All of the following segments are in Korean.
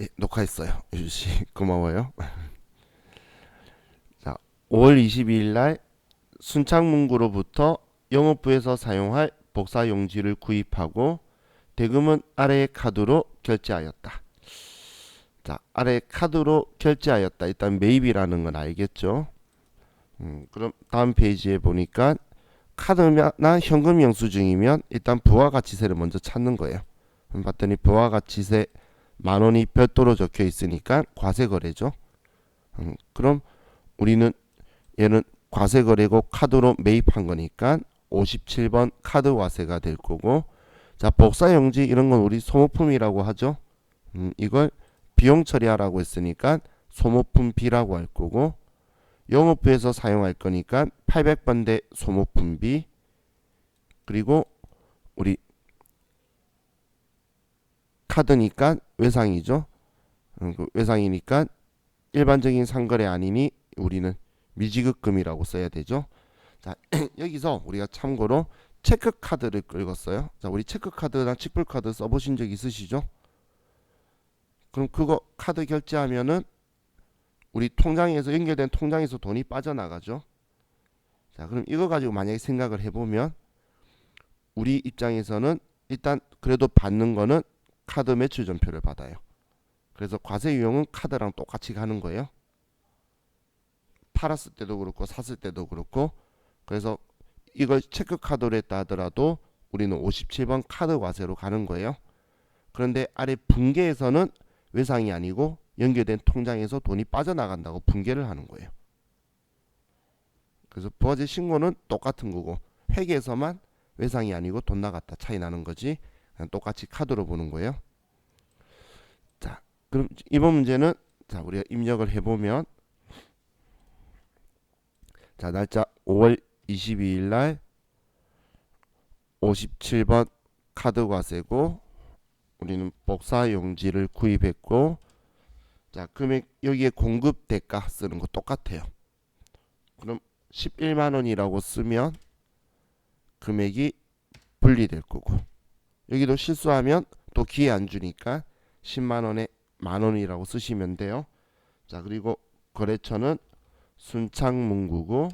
예, 녹화했어요. 유씨 고마워요. 자, 5월 22일 날 순창문구로부터 영업부에서 사용할 복사용지를 구입하고 대금은 아래의 카드로 결제하였다. 자, 아래 카드로 결제하였다. 일단 매입이라는 건 알겠죠? 그럼 다음 페이지에 보니까 카드나 현금 영수증이면 일단 부가가치세를 먼저 찾는 거예요. 봤더니 부가가치세 만 원이 별도로 적혀 있으니까 과세거래죠. 그럼 우리는 얘는 과세거래고 카드로 매입한 거니까 57번 카드과세가 될 거고, 자 복사용지 이런 건 우리 소모품이라고 하죠. 이걸 비용 처리하라고 했으니까 소모품 B라고 할 거고, 영업부에서 사용할 거니까 800번대 소모품 B, 그리고 우리 카드니까 외상이죠. 그 외상이니까 일반적인 상거래 아니니 우리는 미지급금이라고 써야 되죠. 자, 여기서 우리가 참고로 체크카드를 긁었어요. 자, 우리 체크카드나 칙불카드 써보신 적 있으시죠? 그럼 그거 카드 결제하면은 우리 통장에서 연결된 통장에서 돈이 빠져나가죠. 자, 그럼 이거 가지고 만약에 생각을 해보면 우리 입장에서는 일단 그래도 받는 거는 카드 매출 전표를 받아요. 그래서 과세 유형은 카드랑 똑같이 가는 거예요. 팔았을 때도 그렇고 샀을 때도 그렇고. 그래서 이걸 체크카드로 했다 하더라도 우리는 57번 카드 과세로 가는 거예요. 그런데 아래 분계에서는 외상이 아니고 연결된 통장에서 돈이 빠져나간다고 분계를 하는 거예요. 그래서 부가세 신고는 똑같은 거고 회계에서만 외상이 아니고 돈 나갔다 차이 나는 거지, 그냥 똑같이 카드로 보는 거예요. 자, 그럼 이번 문제는 자 우리가 입력을 해보면, 자 날짜 5월 22일 날 57번 카드 과세고 우리는 복사 용지를 구입했고, 자 금액 여기에 공급 대가 쓰는 거 똑같아요. 그럼 11만 원이라고 쓰면 금액이 분리될 거고, 여기도 실수하면 또 기회 안 주니까 10만 원에 만 원이라고 쓰시면 돼요. 자 그리고 거래처는 순창문구고,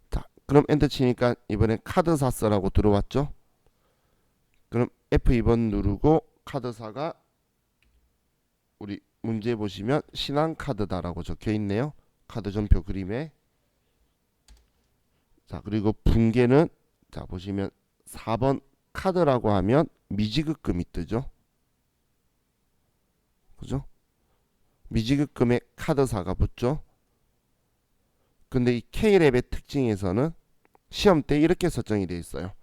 자 그럼 엔터 치니까 이번에 카드사서라고 들어왔죠. 그럼 F2번 누르고 카드사가 우리 문제 보시면 신한카드다라고 적혀 있네요. 카드 전표 그림에. 자 그리고 분계는 자 보시면 4번 카드라고 하면 미지급금이 뜨죠. 그죠? 미지급금에 카드사가 붙죠. 근데 이 K랩의 특징에서는 시험 때 이렇게 설정이 되어 있어요.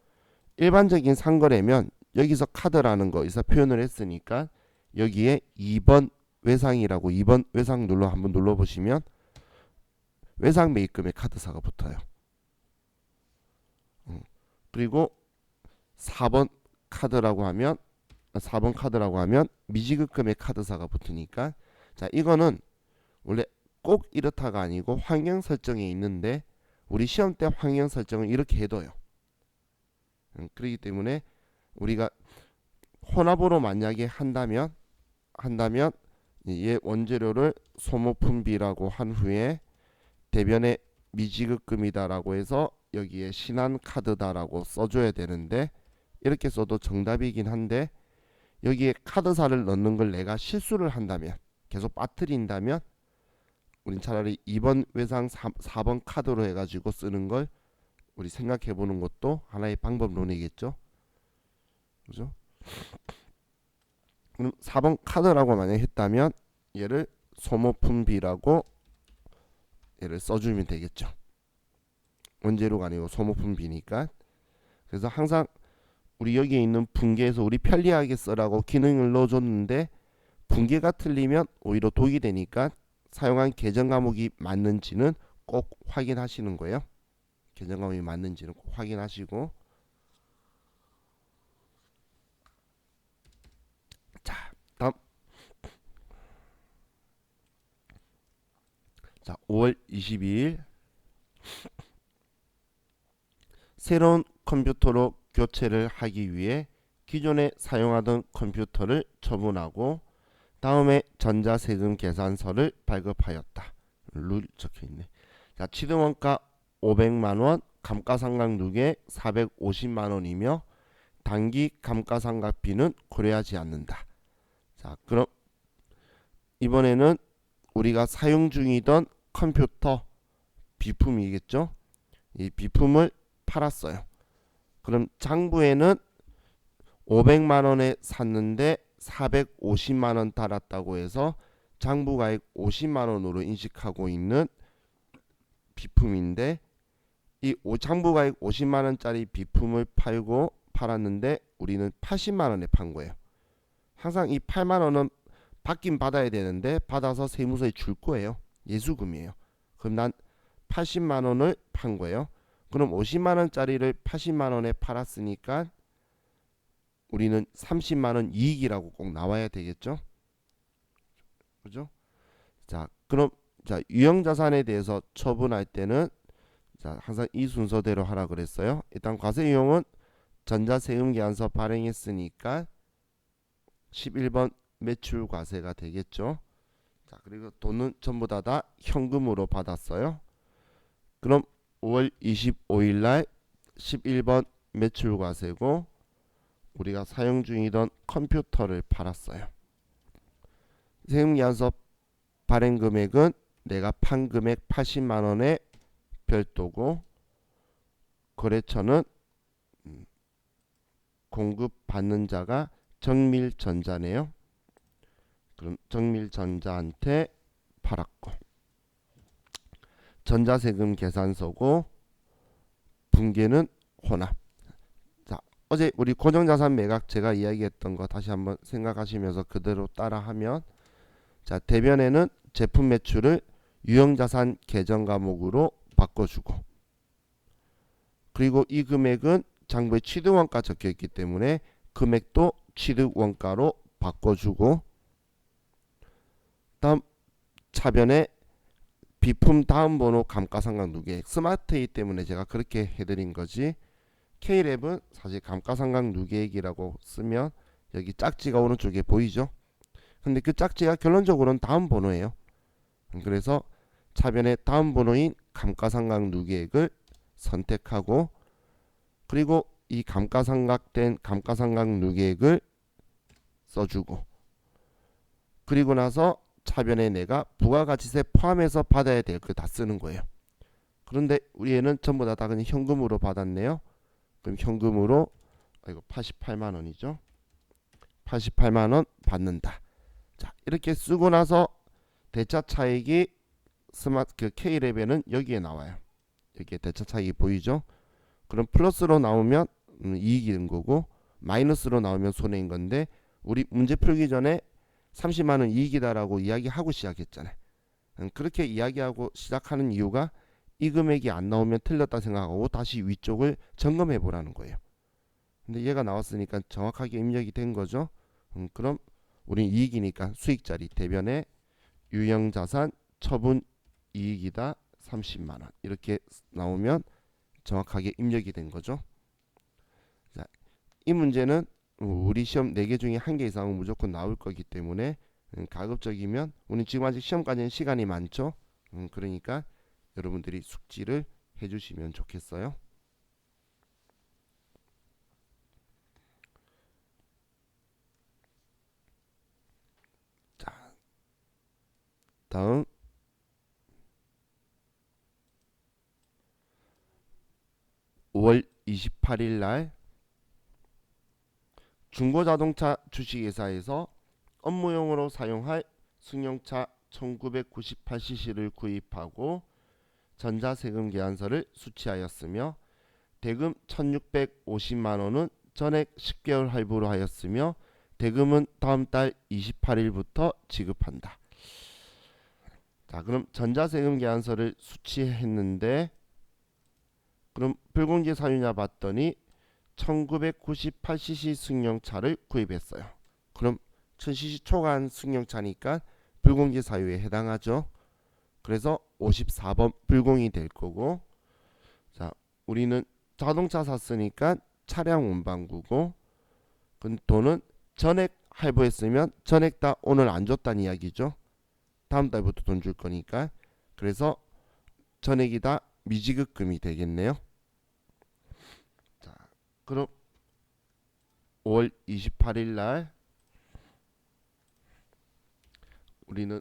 일반적인 상거래면 여기서 카드라는 거 이사 표현을 했으니까 여기에 2번 외상이라고 2번 외상 눌러 한번 눌러보시면 외상 매입금에 카드사가 붙어요. 그리고 4번 카드라고 하면 4번 카드라고 하면 미지급금에 카드사가 붙으니까, 자 이거는 원래 꼭 이렇다가 아니고 환경 설정에 있는데 우리 시험 때 환경 설정을 이렇게 해둬요. 그렇기 때문에 우리가 혼합으로 만약에 한다면 얘 원재료를 소모품비라고 한 후에 대변에 미지급금이다라고 해서 여기에 신한카드다라고 써줘야 되는데, 이렇게 써도 정답이긴 한데 여기에 카드사를 넣는 걸 내가 실수를 한다면, 계속 빠뜨린다면 우린 차라리 2번 외상 4번 카드로 해가지고 쓰는 걸 우리 생각해보는 것도 하나의 방법론이겠죠. 그죠? 그럼 4번 카드라고 만약 했다면 얘를 소모품비라고 얘를 써주면 되겠죠. 원재료가 아니고 소모품비니까. 그래서 항상 우리 여기에 있는 분계에서 우리 편리하게 쓰라고 기능을 넣어줬는데 분계가 틀리면 오히려 독이 되니까 사용한 계정 과목이 맞는지는 꼭 확인하시는 거예요. 계정 과목이 맞는지는 꼭 확인하시고. 자 다음, 자 5월 22일 새로운 컴퓨터로 교체를 하기 위해 기존에 사용하던 컴퓨터를 처분하고 다음에 전자세금 계산서를 발급하였다. 룰 적혀있네. 자, 취득원가 500만원, 감가상각누계 450만원이며 단기 감가상각비는 고려하지 않는다. 자, 그럼 이번에는 우리가 사용 중이던 컴퓨터 비품이겠죠. 이 비품을 팔았어요. 그럼 장부에는 500만원에 샀는데 450만원 달았다고 해서 장부가액 50만원으로 인식하고 있는 비품인데, 이 장부가액 50만원짜리 비품을 팔았는데 우리는 80만원에 판 거예요. 항상 이 8만원은 받긴 받아야 되는데 받아서 세무서에 줄 거예요. 예수금이에요. 그럼 난 80만원을 판 거예요. 그럼 50만원짜리를 80만원에 팔았으니까 우리는 30만원 이익이라고 꼭 나와야 되겠죠. 그죠? 자, 그럼 유형자산에 대해서 처분할 때는 항상 이 순서대로 하라 그랬어요. 일단 과세유형은 전자세금계산서 발행했으니까 11번 매출과세가 되겠죠. 자, 그리고 돈은 전부 다 현금으로 받았어요. 그럼 5월 25일 날 11번 매출과세고 우리가 사용 중이던 컴퓨터를 팔았어요. 세금계산서 발행 금액은 내가 판 금액 80만원에 별도고, 거래처는 공급받는 자가 정밀전자네요. 그럼 정밀전자한테 팔았고, 전자세금 계산서고 분계는 혼합. 자, 어제 우리 고정자산 매각 제가 이야기했던 거 다시 한번 생각하시면서 그대로 따라하면, 자, 대변에는 제품 매출을 유형자산 계정 과목으로 바꿔주고, 그리고 이 금액은 장부에 취득원가 적혀있기 때문에 금액도 취득원가로 바꿔주고, 다음 차변에 비품 다음 번호 감가상각누계액, 스마트이기 때문에 제가 그렇게 해드린 거지, K랩은 사실 감가상각누계액이라고 쓰면 여기 짝지가 오른쪽에 보이죠. 근데 그 짝지가 결론적으로는 다음 번호예요. 그래서 차변에 다음 번호인 감가상각누계액을 선택하고, 그리고 이 감가상각된 감가상각누계액을 써주고, 그리고 나서 차변에 내가 부가가치세 포함해서 받아야 될 거 다 쓰는 거예요. 그런데 우리 애는 전부 다 그냥 현금으로 받았네요. 그럼 현금으로 88만원이죠. 88만원 받는다. 자, 이렇게 쓰고 나서 대차 차익이 K랩에는 여기에 나와요. 여기에 대차 차익이 보이죠. 그럼 플러스로 나오면 이익이 된 거고, 마이너스로 나오면 손해인 건데, 우리 문제 풀기 전에 30만원 이익이다라고 이야기하고 시작했잖아요. 그렇게 이야기하고 시작하는 이유가 이 금액이 안 나오면 틀렸다 생각하고 다시 위쪽을 점검해 보라는 거예요. 근데 얘가 나왔으니까 정확하게 입력이 된 거죠. 그럼 우린 이익이니까 수익자리 대변에 유형자산 처분 이익이다 30만원 이렇게 나오면 정확하게 입력이 된 거죠. 자, 이 문제는 우리 시험 4개 중에 1개 이상은 무조건 나올 거기 때문에 가급적이면, 우리 지금 아직 시험까지는 시간이 많죠. 그러니까 여러분들이 숙지를 해주시면 좋겠어요. 자, 다음 5월 28일 날 중고자동차 주식회사에서 업무용으로 사용할 승용차 1998cc를 구입하고 전자세금 계산서를 수취하였으며, 대금 1650만원은 전액 10개월 할부로 하였으며 대금은 다음 달 28일부터 지급한다. 자, 그럼 전자세금 계산서를 수취했는데, 그럼 불공제 사유냐 봤더니 1998cc 승용차를 구입했어요. 그럼 1000cc 초과한 승용차니까 불공제 사유에 해당하죠. 그래서 54번 불공이 될 거고, 자, 우리는 자동차 샀으니까 차량 운반구고, 돈은 전액 할부했으면 전액 다 오늘 안 줬다는 이야기죠. 다음 달부터 돈 줄 거니까. 그래서 전액이 다 미지급금이 되겠네요. 자, 그럼 5월 28일 날 우리는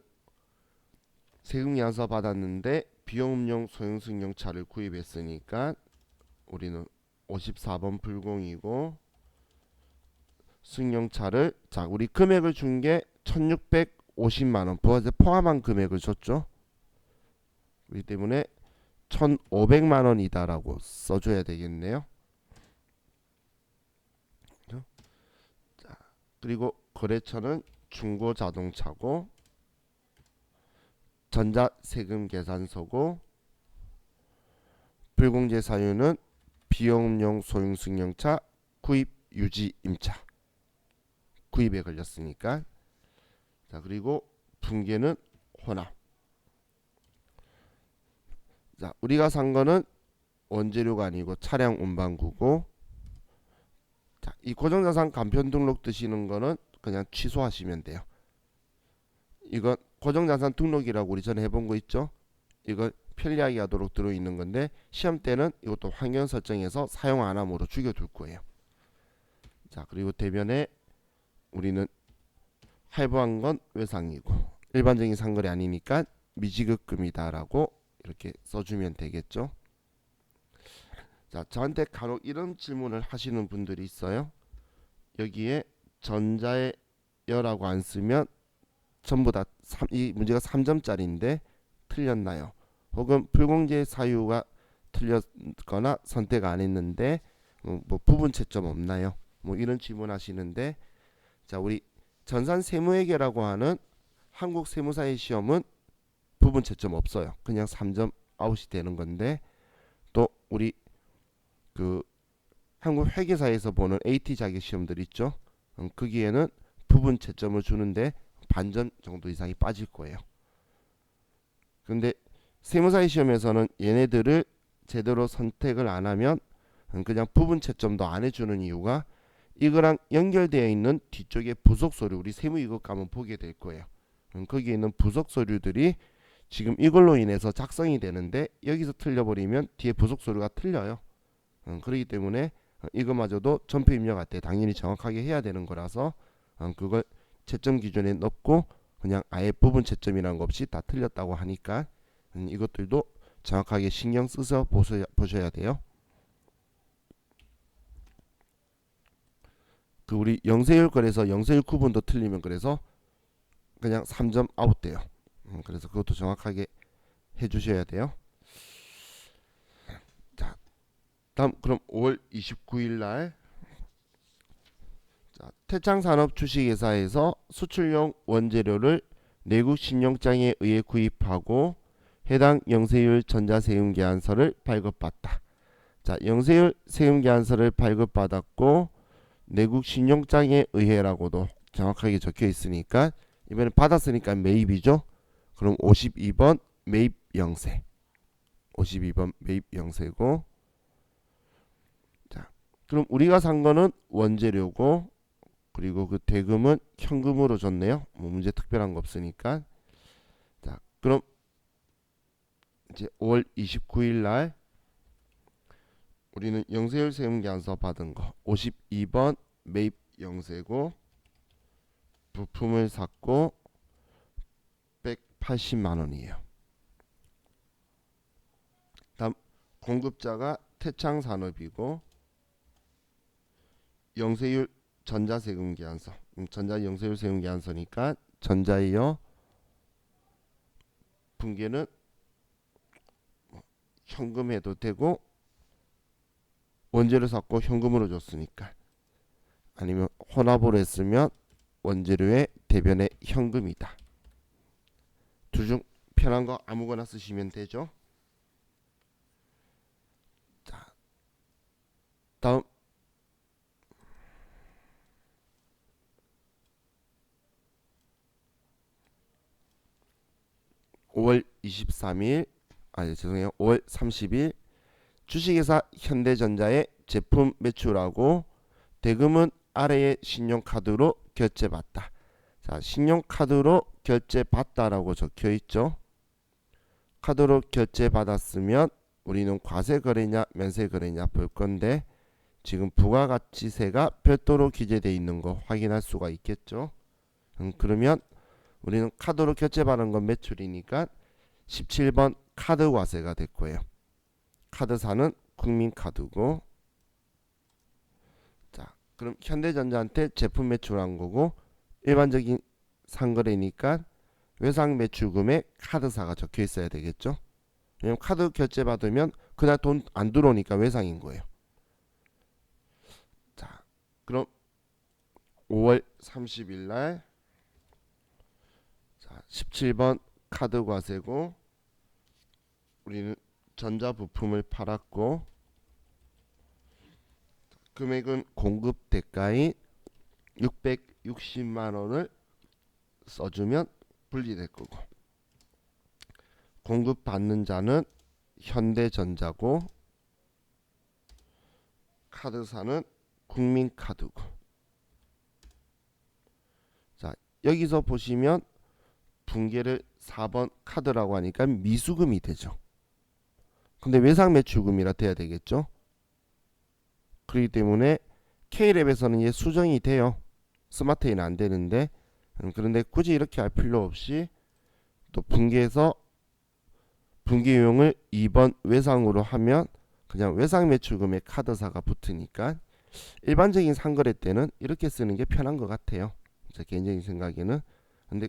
세금계산서 받았는데 비용음용 소형승용차를 구입했으니까 우리는 54번 불공이고, 승용차를, 자 우리 금액을 준 게 1650만원 부가세 포함한 금액을 줬죠. 그렇기 때문에 1500만원이다 라고 써줘야 되겠네요. 자, 그리고 거래처는 중고자동차고 전자세금계산서고, 불공제 사유는 비용음용 소형승용차 구입 유지 임차 구입에 걸렸으니까. 자, 그리고 분계는 혼합. 자, 우리가 산 거는 원재료가 아니고 차량 운반구고, 자, 이 고정자산 간편 등록 뜨시는 거는 그냥 취소하시면 돼요. 이건 고정자산 등록이라고 우리 전에 해본 거 있죠. 이걸 편리하게 하도록 들어있는 건데 시험 때는 이것도 환경 설정에서 사용 안 함으로 죽여둘 거예요. 자, 그리고 대변에 우리는 할부한 건 외상이고 일반적인 상거래 아니니까 미지급금이다 라고 이렇게 써주면 되겠죠. 자, 저한테 간혹 이런 질문을 하시는 분들이 있어요. 여기에 전자의 여라고 안 쓰면 전부 다 이 문제가 3점짜리인데 틀렸나요? 혹은 불공제 사유가 틀렸거나 선택 안 했는데 뭐 부분 채점 없나요? 뭐 이런 질문 하시는데, 자, 우리 전산 세무회계라고 하는 한국 세무사의 시험은 부분 채점 없어요. 그냥 3점 아웃이 되는 건데, 또 우리 그 한국 회계사에서 보는 AT 자격 시험들 있죠. 거기에는 부분 채점을 주는데 반점 정도 이상이 빠질 거예요. 근데 세무사의 시험에서는 얘네들을 제대로 선택을 안 하면 그냥 부분 채점도 안 해주는 이유가, 이거랑 연결되어 있는 뒤쪽에 부속 서류, 우리 세무 이것 가면 보게 될 거예요. 거기에 있는 부속 서류들이 지금 이걸로 인해서 작성이 되는데 여기서 틀려버리면 뒤에 부속 서류가 틀려요. 그렇기 때문에 이거마저도 전표 입력할 때 당연히 정확하게 해야 되는 거라서 그걸 채점 기준에 넣고 그냥 아예 부분 채점이라는 거 없이 다 틀렸다고 하니까 이것들도 정확하게 신경 써서 보셔야 돼요. 그 우리 영세율 거래서 영세율 구분도 틀리면 그래서 그냥 3점 아웃돼요. 그래서 그것도 정확하게 해주셔야 돼요. 자, 다음 그럼 5월 29일 날, 자, 태창산업 주식회사에서 수출용 원재료를 내국 신용장에 의해 구입하고 해당 영세율 전자세금계산서를 발급받다. 자, 영세율 세금계산서를 발급받았고 내국 신용장에 의해라고도 정확하게 적혀 있으니까 이번에 받았으니까 매입이죠. 그럼 52번 매입 영세, 52번 매입 영세고, 자, 그럼 우리가 산 거는 원재료고, 그리고 그 대금은 현금으로 줬네요. 뭐 문제 특별한 거 없으니까. 자, 그럼 이제 5월 29일 날 우리는 영세율 세금계산서 받은 거 52번 매입 영세고, 부품을 샀고 180만 원이에요. 다음 공급자가 태창산업이고, 영세율 전자세금계산서, 전자 영세율 세금계산서니까 전자이어, 분계는 현금 해도 되고 원재료 샀고 현금으로 줬으니까, 아니면 혼합으로 했으면 원재료의 대변에 현금이다. 둘 중 편한 거 아무거나 쓰시면 되죠. 자, 다음 5월 23일, 죄송해요. 5월 30일 주식회사 현대전자의 제품 매출하고 대금은 아래에 신용카드로 결제받다. 자, 신용카드로 결제받다라고 적혀 있죠. 카드로 결제받았으면 우리는 과세 거래냐 면세 거래냐 볼 건데 지금 부가가치세가 별도로 기재되어 있는 거 확인할 수가 있겠죠. 그러면 우리는 카드로 결제받은 건 매출이니까 17번 카드과세가 될 거예요. 카드사는 국민카드고, 자, 그럼 현대전자한테 제품 매출한 거고 일반적인 상거래니까 외상 매출금에 카드사가 적혀 있어야 되겠죠. 왜냐면 카드 결제 받으면 그날 돈 안 들어오니까 외상인 거예요. 자, 그럼 5월 30일 날 17번 카드 과세고 우리는 전자부품을 팔았고 금액은 공급 대가인 660만 원을 써주면 분리될 거고, 공급 받는 자는 현대전자고 카드사는 국민카드고. 자, 여기서 보시면 분계를 4번 카드라고 하니까 미수금이 되죠. 근데 외상매출금이라 돼야 되겠죠. 그렇기 때문에 K랩에서는 이게 수정이 돼요. 스마트에는 안 되는데, 그런데 굳이 이렇게 할 필요 없이 또 분계에서 분기요용을 2번 외상으로 하면 그냥 외상매출금에 카드사가 붙으니까 일반적인 상거래 때는 이렇게 쓰는 게 편한 것 같아요. 제 개인적인 생각에는. 근데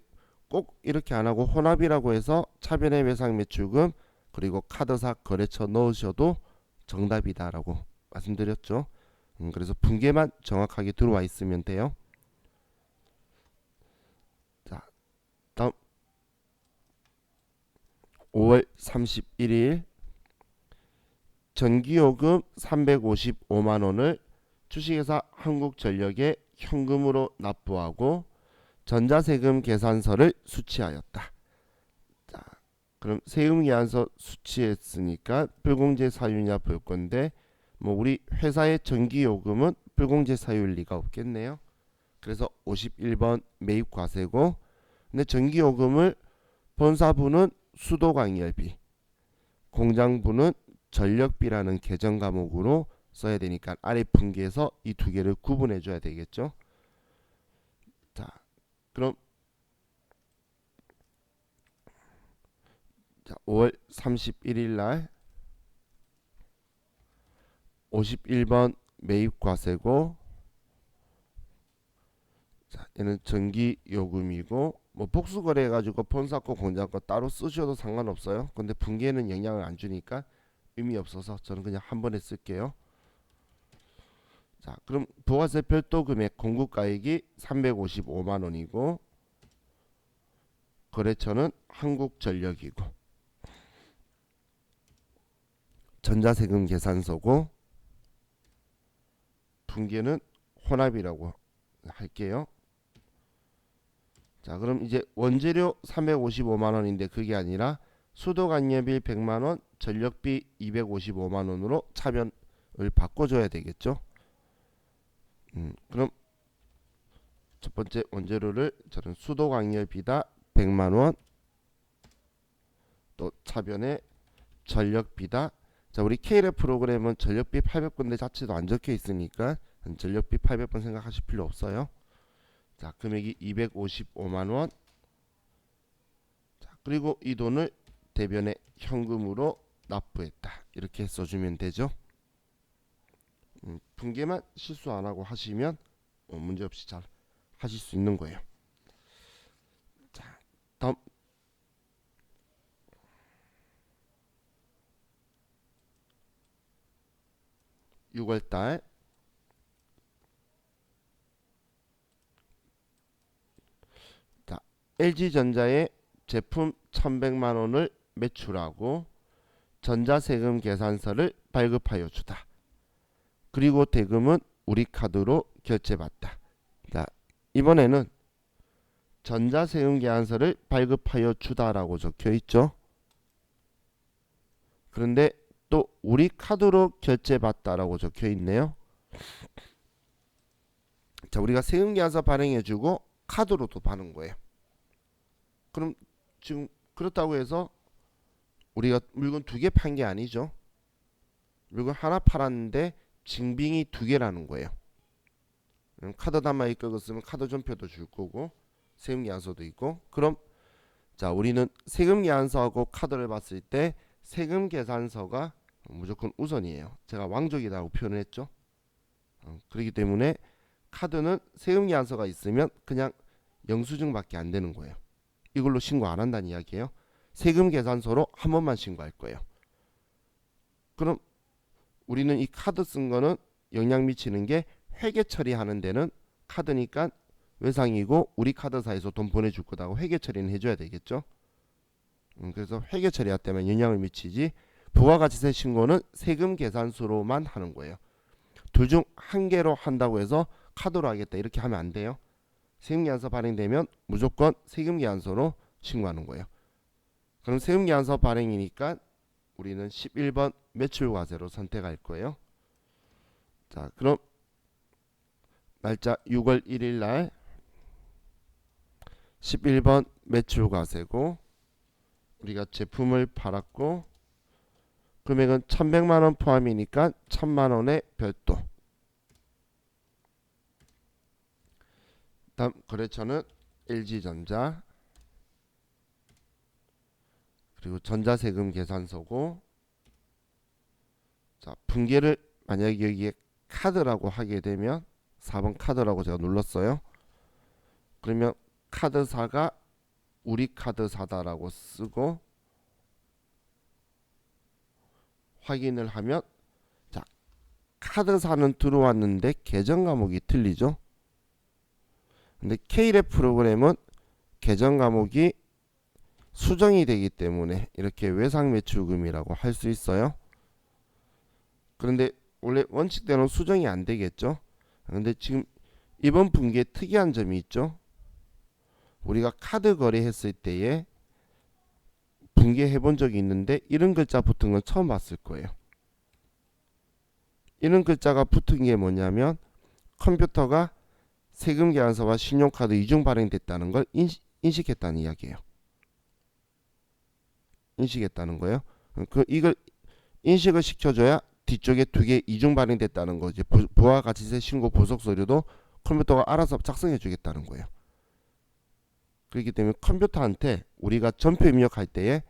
꼭 이렇게 안 하고 혼합이라고 해서 차변의 외상매출금 그리고 카드사 거래처 넣으셔도 정답이다라고 말씀드렸죠. 그래서 분계만 정확하게 들어와 있으면 돼요. 자, 다음 5월 31일 전기요금 355만 원을 주식회사 한국전력에 현금으로 납부하고 전자세금 계산서를 수취하였다. 자, 그럼 세금계산서 수취했으니까 불공제 사유냐 볼 건데 뭐 우리 회사의 전기요금은 불공제 사유일 리가 없겠네요. 그래서 51번 매입과세고, 근데 전기요금을 본사부는 수도광열비, 공장부는 전력비라는 계정 과목으로 써야 되니까 아래 분기에서 이 두 개를 구분해 줘야 되겠죠. 자, 그럼 5월 31일 날 51번 매입과세고, 자, 얘는 전기요금이고 뭐 복수거래 해가지고 본사 거 공장 거 따로 쓰셔도 상관없어요. 근데 분기에는 영향을 안 주니까 의미 없어서 저는 그냥 한 번에 쓸게요. 자, 그럼 부가세 별도 금액 공급가액이 355만 원이고 거래처는 한국전력이고 전자세금 계산서고 분기는 혼합이라고 할게요. 자, 그럼 이제 원재료 355만 원인데 그게 아니라 수도관여비 100만 원, 전력비 255만 원으로 차변을 바꿔줘야 되겠죠. 그럼 첫 번째 원재료를 저는 수도관여비다 100만 원, 또 차변에 전력비다. 자, 우리 K랩 프로그램은 전력비 800번대 자체도 안 적혀 있으니까 전력비 800번 생각하실 필요 없어요. 자, 금액이 255만 원. 자, 그리고 이 돈을 대변에 현금으로 납부했다. 이렇게 써주면 되죠. 분계만 실수 안 하고 하시면 문제 없이 잘 하실 수 있는 거예요. 자, 다음 6월달 LG전자의 제품 1100만 원을 매출하고 전자세금 계산서를 발급하여 주다. 그리고 대금은 우리 카드로 결제받다. 자, 이번에는 전자세금 계산서를 발급하여 주다라고 적혀 있죠. 그런데 또 우리 카드로 결제받다라고 적혀 있네요. 자, 우리가 세금계산서 발행해주고 카드로도 파는 거예요. 그럼 지금 그렇다고 해서 우리가 물건 두 개 판 게 아니죠. 물건 하나 팔았는데 징빙이 두 개라는 거예요. 카드 단말기 긁었으면 카드 전표도 줄 거고 세금계산서도 있고. 그럼 자, 우리는 세금계산서하고 카드를 봤을 때 세금계산서가 무조건 우선이에요. 제가 왕족이라고 표현을 했죠. 그렇기 때문에 카드는 세금계산서가 있으면 그냥 영수증밖에 안 되는 거예요. 이걸로 신고 안 한다는 이야기예요. 세금계산서로 한 번만 신고할 거예요. 그럼 우리는 이 카드 쓴 거는 영향 미치는 게 회계 처리하는 데는 카드니까 외상이고 우리 카드사에서 돈 보내줄 거다고 회계 처리는 해줘야 되겠죠. 그래서 회계 처리할 때만 영향을 미치지 부가가치세 신고는 세금계산서로만 하는 거예요. 둘 중 한 개로 한다고 해서 카드로 하겠다 이렇게 하면 안 돼요. 세금계산서 발행되면 무조건 세금계산서로 신고하는 거예요. 그럼 세금계산서 발행이니까 우리는 11번 매출과세로 선택할 거예요. 자, 그럼 날짜 6월 1일 날 11번 매출과세고 우리가 제품을 팔았고 금액은 1100만원 포함이니까 1000만원의 별도. 다음 거래처는 LG전자 그리고 전자세금 계산서고. 자, 분계를 만약에 여기에 카드라고 하게 되면 4번 카드라고 제가 눌렀어요. 그러면 카드사가 우리 카드사다라고 쓰고 확인을 하면 자, 카드사는 들어왔는데 계정 과목이 틀리죠. 근데 K랩 프로그램은 계정 과목이 수정이 되기 때문에 이렇게 외상 매출금이라고 할 수 있어요. 그런데 원래 원칙대로는 수정이 안 되겠죠. 근데 지금 이번 분기에 특이한 점이 있죠. 우리가 카드 거래했을 때에 분기해 본 적이 있는데 이런 글자 붙은 건 처음 봤을 거예요. 이런 글자가 붙은 게 뭐냐면 컴퓨터가 세금계산서와 신용카드 이중 발행됐다는 걸 인식했다는 이야기예요. 인식했다는 거예요. 이걸 인식을 시켜줘야 뒤쪽에 두 개 이중 발행됐다는 거지. 부가가치세 신고 보석 서류도 컴퓨터가 알아서 작성해 주겠다는 거예요. 그렇기 때문에 컴퓨터한테 우리가 전표 입력할 때에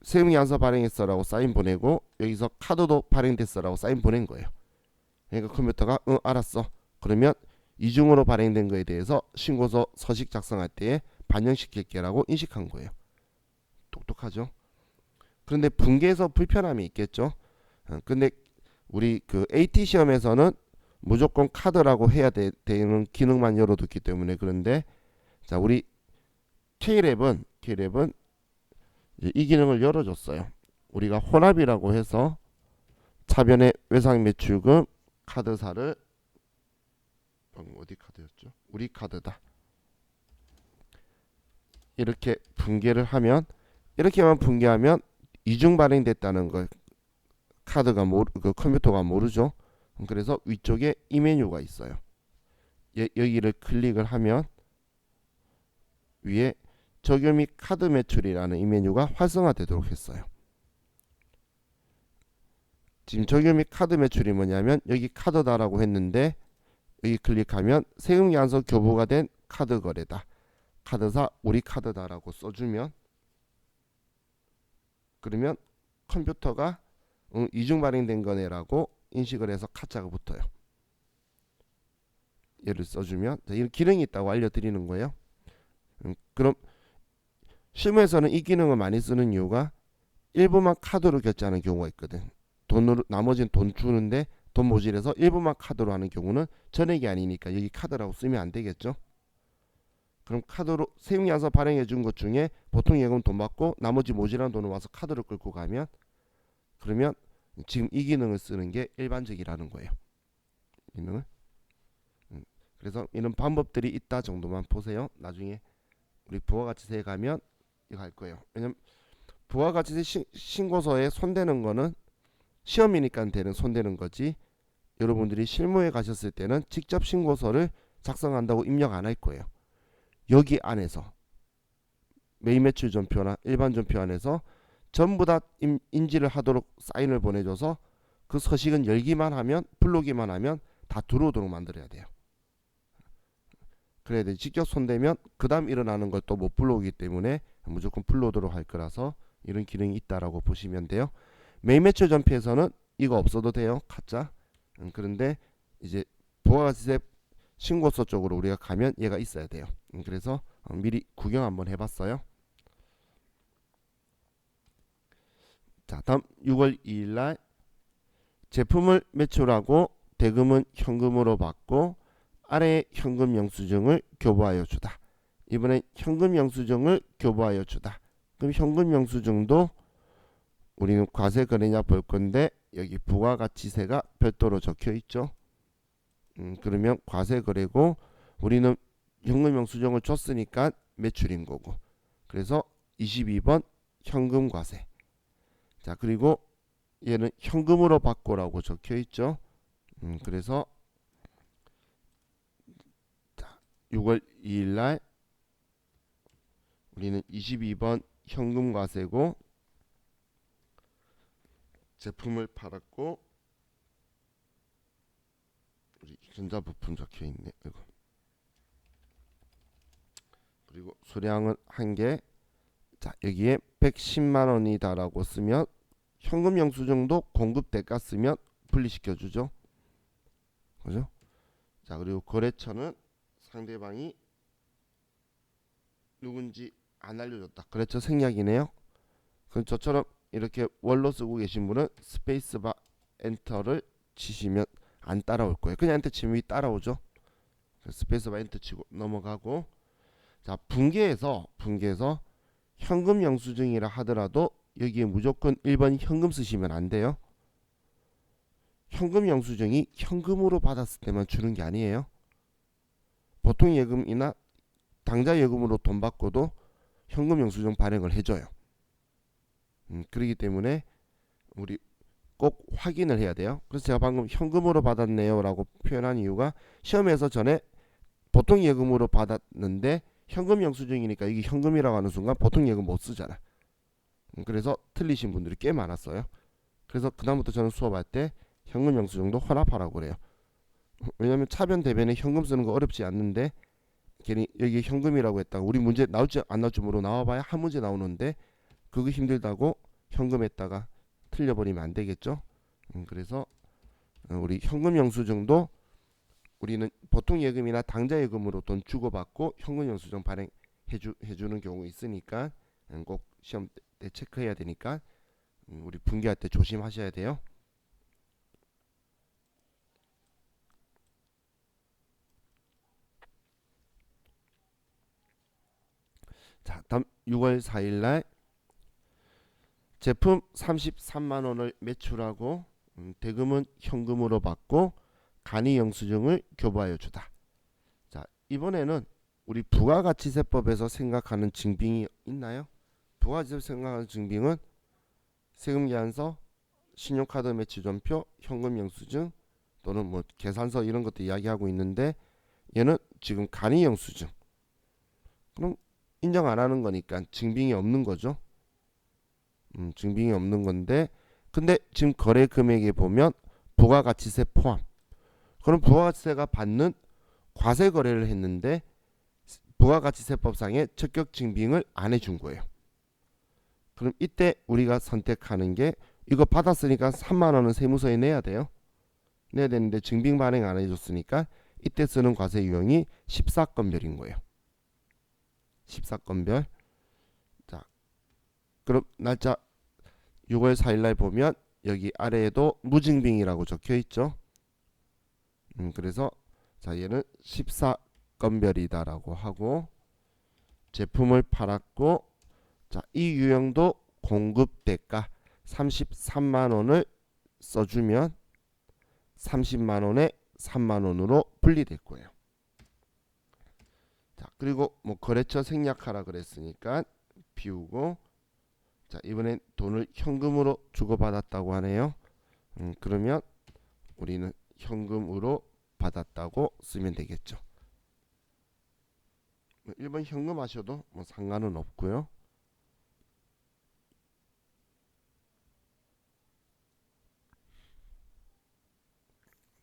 세금계산서 발행했어라고 사인 보내고 여기서 카드도 발행됐어라고 사인 보낸 거예요. 그러니까 컴퓨터가 응 알았어. 그러면 이중으로 발행된 거에 대해서 신고서 서식 작성할 때에 반영시킬게라고 인식한 거예요. 똑똑하죠? 그런데 분계에서 불편함이 있겠죠? 근데 우리 그 AT 시험에서는 무조건 카드라고 해야 되는 기능만 열어뒀기 때문에 그런데 자, 우리 K랩은 이 기능을 열어줬어요. 우리가 혼합이라고 해서 차변의 외상 매출금 카드사를 어디 카드였죠? 우리 카드다. 이렇게 분계를 하면 이렇게만 분계하면 이중 발행됐다는 걸 카드가 그 컴퓨터가 모르죠. 그래서 위쪽에 이 메뉴가 있어요. 여기를 클릭을 하면 위에 적용 및 카드 매출이라는 이 메뉴가 활성화되도록 했어요. 지금 적용 및 카드 매출이 뭐냐면 여기 카드다라고 했는데 여기 클릭하면 세금계산서 교부가 된 카드 거래다. 카드사 우리 카드다라고 써주면 그러면 컴퓨터가 이중 발행된 거네라고 인식을 해서 카자가 붙어요. 얘를 써주면 이런 기능이 있다고 알려드리는 거예요. 그럼 실무에서는 이 기능을 많이 쓰는 이유가 일부만 카드로 결제하는 경우가 있거든. 돈으로 나머지는 돈 주는데 돈 모질해서 일부만 카드로 하는 경우는 전액이 아니니까 여기 카드라고 쓰면 안 되겠죠. 그럼 카드로 세금계산서 발행해 준 것 중에 보통 예금 돈 받고 나머지 모질한 돈을 와서 카드로 끌고 가면 그러면 지금 이 기능을 쓰는 게 일반적이라는 거예요. 기능을. 그래서 이런 방법들이 있다 정도만 보세요. 나중에 우리 부가가치세에 가면 이거 할 거예요. 왜냐면 부가가치세 신고서에 손대는 거는 시험이니까 되는 손대는 거지 여러분들이 실무에 가셨을 때는 직접 신고서를 작성한다고 입력 안 할 거예요. 여기 안에서 매입 매출 전표나 일반 전표 안에서 전부 다 인지를 하도록 사인을 보내줘서 그 서식은 열기만 하면, 불러오기만 하면 다 들어오도록 만들어야 돼요. 그래야 돼. 직접 손대면 그 다음 일어나는 걸 또 못 불러오기 때문에 무조건 불러오도록 할 거라서 이런 기능이 있다라고 보시면 돼요. 매입 매출 전표에서는 이거 없어도 돼요. 가짜. 그런데 이제 부가가치세 신고서 쪽으로 우리가 가면 얘가 있어야 돼요. 그래서 미리 구경 한번 해봤어요. 자, 다음 6월 2일날 제품을 매출하고 대금은 현금으로 받고 아래의 현금 영수증을 교부하여 주다. 이번엔 현금 영수증을 교부하여 주다. 그럼 현금 영수증도 우리는 과세 거래냐 볼 건데 여기 부가가치세가 별도로 적혀 있죠. 그러면 과세 거래고 우리는 현금 영수증을 줬으니까 매출인 거고. 그래서 22번 현금 과세. 자, 그리고 얘는 현금으로 받고라고 적혀 있죠. 그래서 6월 2일날 우리는 22번 현금 과세고 제품을 팔았고 우리 전자부품 적혀 있네. 이거. 그리고 수량은 한 개. 자, 여기에 110만 원이다라고 쓰면 현금 영수증도 공급 대가 쓰면 분리시켜 주죠. 그죠? 자, 그리고 거래처는 상대방이 누군지 안 알려줬다. 거래처 생략이네요. 그럼 저처럼 이렇게 원로 쓰고 계신 분은 스페이스바 엔터를 치시면 안 따라올 거예요. 그냥 엔터 치면 따라오죠. 스페이스바 엔터 치고 넘어가고. 자, 분계해서 현금 영수증이라 하더라도 여기에 무조건 1번 현금 쓰시면 안 돼요. 현금 영수증이 현금으로 받았을 때만 주는 게 아니에요. 보통 예금이나 당좌 예금으로 돈 받고도 현금 영수증 발행을 해줘요. 그렇기 때문에 우리 꼭 확인을 해야 돼요. 그래서 제가 방금 현금으로 받았네요 라고 표현한 이유가 시험에서 전에 보통 예금으로 받았는데 현금 영수증이니까 이게 현금이라고 하는 순간 보통 예금 못 쓰잖아. 그래서 틀리신 분들이 꽤 많았어요. 그래서 그다음부터 저는 수업할 때 현금 영수증도 혼합하라고 그래요. 왜냐면 차변 대변에 현금 쓰는 거 어렵지 않는데 괜히 여기 현금이라고 했다가 우리 문제 나올지 안 나올지 모르고 나와봐야 한 문제 나오는데 그거 힘들다고 현금했다가 틀려버리면 안 되겠죠. 그래서 우리 현금 영수증도 우리는 보통 예금이나 당좌 예금으로 돈 주고받고 현금 영수증 발행해주는 경우 있으니까 꼭 시험 때 체크해야 되니까 우리 분기할 때 조심하셔야 돼요. 자, 다음 6월 4일날 제품 33만 원을 매출하고 대금은 현금으로 받고 간이 영수증을 교부하여 주다. 자, 이번에는 우리 부가가치세법에서 생각하는 증빙이 있나요? 부가가치세법 생각하는 증빙은 세금계산서, 신용카드 매출전표, 현금 영수증 또는 뭐 계산서 이런 것도 이야기하고 있는데 얘는 지금 간이 영수증. 그럼 인정 안 하는 거니까 증빙이 없는 거죠. 증빙이 없는 건데 근데 지금 거래 금액에 보면 부가가치세 포함. 그럼 부가가치세가 받는 과세 거래를 했는데 부가가치세법상의 적격 증빙을 안 해준 거예요. 그럼 이때 우리가 선택하는 게 이거 받았으니까 3만 원은 세무서에 내야 돼요. 내야 되는데 증빙 발행 안 해줬으니까 이때 쓰는 과세 유형이 14건별인 거예요. 14건별. 자, 그럼 날짜 6월 4일날 보면 여기 아래에도 무증빙이라고 적혀 있죠. 그래서 자 얘는 14건별이다라고 하고 제품을 팔았고 자 이 유형도 공급 대가 33만 원을 써주면 30만 원에 3만 원으로 분리될 거예요. 자 그리고 뭐 거래처 생략하라 그랬으니까 비우고 자 이번엔 돈을 현금으로 주고받았다고 하네요. 그러면 우리는 현금으로 받았다고 쓰면 되겠죠. 1번 현금 하셔도 뭐 상관은 없고요.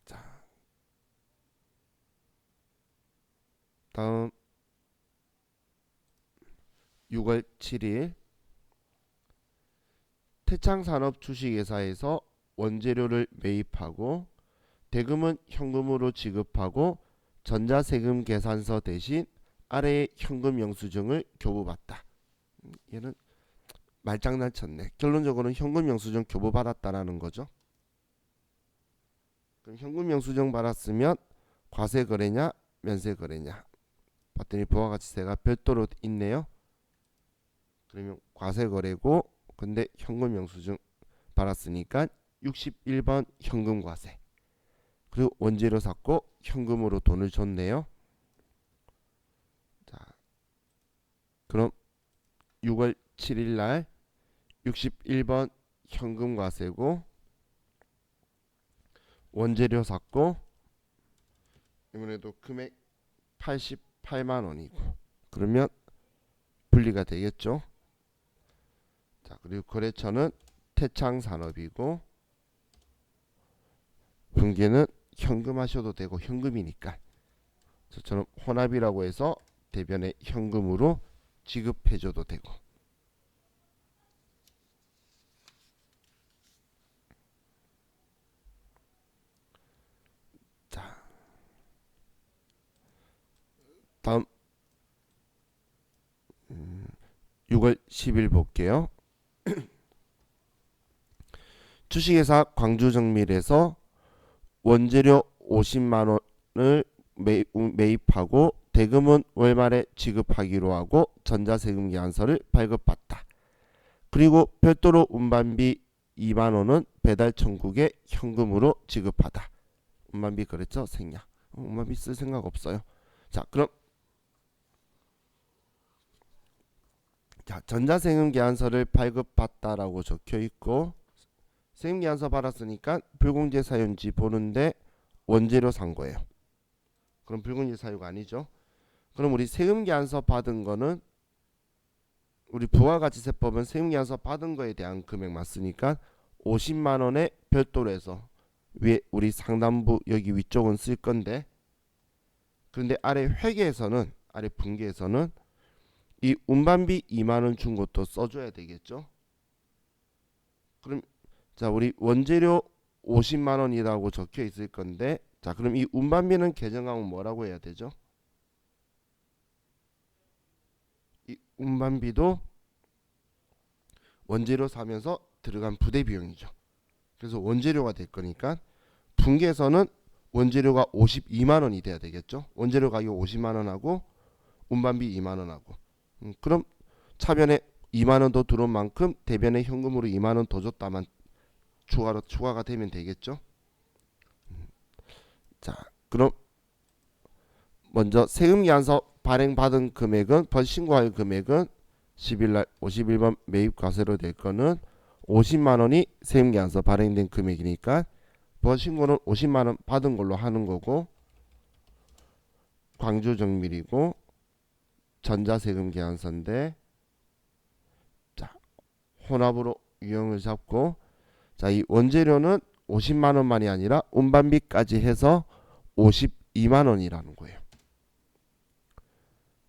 자, 다음 6월 7일 태창산업 주식회사에서 원재료를 매입하고 대금은 현금으로 지급하고 전자세금 계산서 대신 아래의 현금 영수증을 교부받다. 얘는 말장난 쳤네. 결론적으로는 현금 영수증 교부받았다라는 거죠. 그럼 현금 영수증 받았으면 과세 거래냐 면세 거래냐 봤더니 부가가치세가 별도로 있네요. 그러면 과세 거래고 근데 현금 영수증 받았으니까 61번 현금 과세. 그리고 원재료 샀고 현금으로 돈을 줬네요. 자, 그럼 6월 7일 날 61번 현금 과세고 원재료 샀고 이번에도 금액 88만 원이고 그러면 분리가 되겠죠. 자, 그리고 거래처는 태창산업이고 분기는 현금 하셔도 되고 현금이니까 저처럼 혼합이라고 해서 대변에 현금으로 지급해줘도 되고. 자, 다음 6월 10일 볼게요. 주식회사 광주정밀에서 원재료 50만 원을 매입하고 대금은 월말에 지급하기로 하고 전자세금 계산서를 발급받다. 그리고 별도로 운반비 2만 원은 배달 천국에 현금으로 지급하다. 운반비 그랬죠? 생략. 운반비 쓸 생각 없어요. 자, 그럼 자, 전자세금 계산서를 발급받다라고 적혀 있고 세금 계산서 받았으니까 불공제 사유인지 보는데 원재료 산 거예요. 그럼 불공제 사유가 아니죠. 그럼 우리 세금 계산서 받은 거는 우리 부가가치세법은 세금 계산서 받은 거에 대한 금액만 쓰니까 50만 원에 별도로 해서 위에 우리 상단부 여기 위쪽은 쓸 건데 그런데 아래 회계에서는 아래 분기에서는 이 운반비 2만 원 준 것도 써줘야 되겠죠. 그럼 자 우리 원재료 50만 원이라고 적혀 있을 건데 자 그럼 이 운반비는 계정하면 뭐라고 해야 되죠? 이 운반비도 원재료 사면서 들어간 부대 비용이죠. 그래서 원재료가 될 거니까 분기에서는 원재료가 52만 원이 돼야 되겠죠. 원재료 가격 50만 원하고 운반비 2만 원하고 그럼 차변에 2만 원 더 들어온 만큼 대변에 현금으로 2만 원 더 줬다만 추가가 되면 되겠죠. 자, 그럼 먼저 세금계산서 발행받은 금액은 벌신고할 금액은 10일날 51번 매입과세로 될 거는 50만 원이 세금계산서 발행된 금액이니까 벌신고는 50만 원 받은 걸로 하는 거고 광주정밀이고 전자세금계산서인데 자 혼합으로 유형을 잡고 자 이 원재료는 50만 원만이 아니라 운반비까지 해서 52만 원이라는 거예요.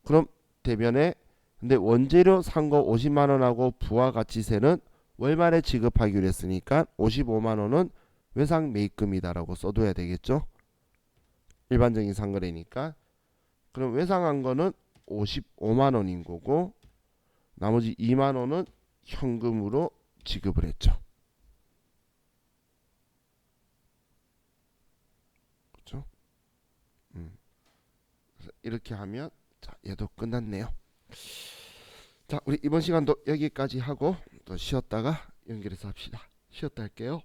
그럼 대변에 근데 원재료 산 거 50만 원하고 부가가치세는 월말에 지급하기로 했으니까 55만 원은 외상 매입금이다라고 써둬야 되겠죠. 일반적인 상거래니까. 그럼 외상한 거는 55만 원인 거고 나머지 2만 원은 현금으로 지급을 했죠. 그렇죠? 이렇게 하면 자, 얘도 끝났네요. 자, 우리 이번 시간도 여기까지 하고 또 쉬었다가 연결해서 합시다. 쉬었다 할게요.